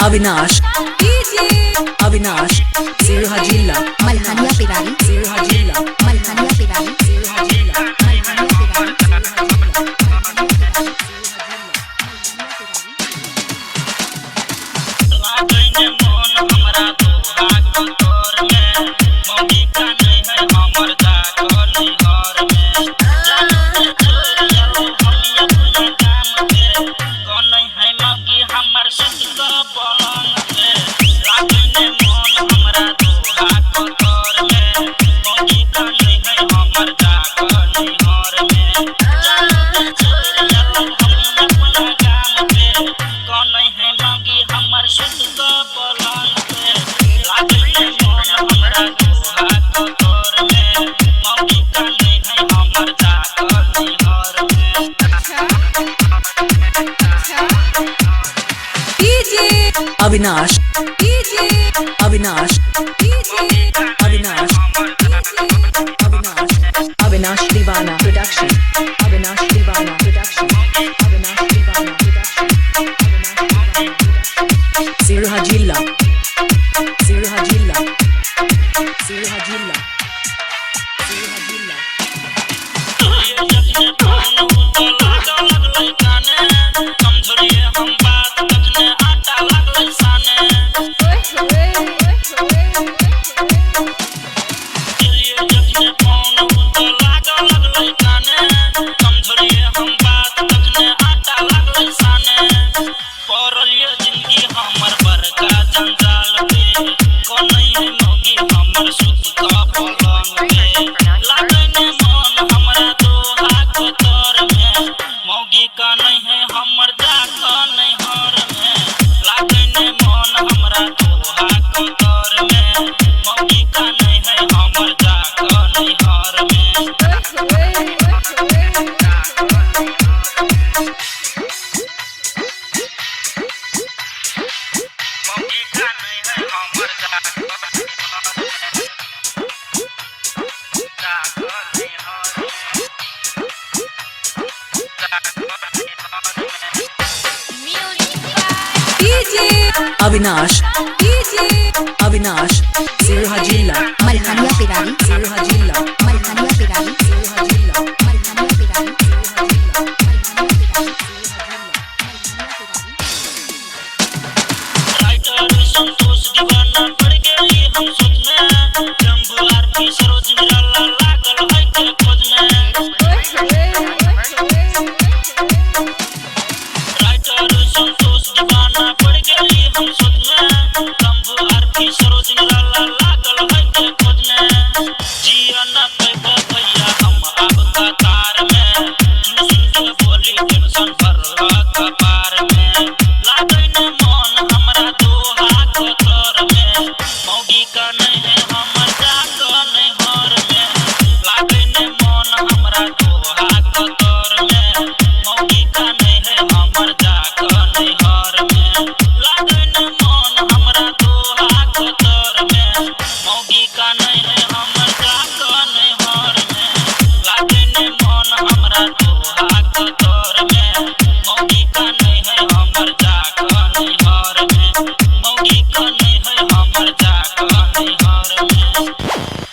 अविनाश अविनाश सिरहा जिला मल्हानिया पिरारी सिरहा जिला मल्हानिया पिरारी सिरहा जिला अविनाश अविनाश अविनाश अविनाश दीवाना प्रोडक्शन अविनाश दीवाना प्रोडक्शन अविनाश दीवाना प्रोडक्शन सिरहा जिला सिरहा जिला सिरहा जिला सिरहा जिला अविनाश अविनाश सिरहा जिला मल्हानिया पिरारी सिरहा जिला मल्हानिया पिरारी सिरहा जिला मल्हानिया पिरारी संतोष दीवाना पड़ गई हम सोच में जम्बू आरपी सरोज निराला लागल है के खोज में राइटर संतोष दीवाना पड़ गई हम सोच में जम्बू आरपी सरोज निराला लागल है के खोज में जिया न पे भैया हम अब कतार में सुन के बोली टेंशन भरला कपार में लागै न मन हमरा तो मौगी का नहीं है हमर जात नहीं हर में लागै न मन हमरा तो हाथ तोर में मौगी का नहीं है हमर जात नहीं हर में लागै न मन हमरा तो हाथ तोर में मौगी का नहीं है हमर जात नहीं हर में लागै न मन हमरा तो हाथ तोर में मौगी का नहीं है हमर जात नहीं हर में मौगी का नहीं है हमर जात नहीं हर में।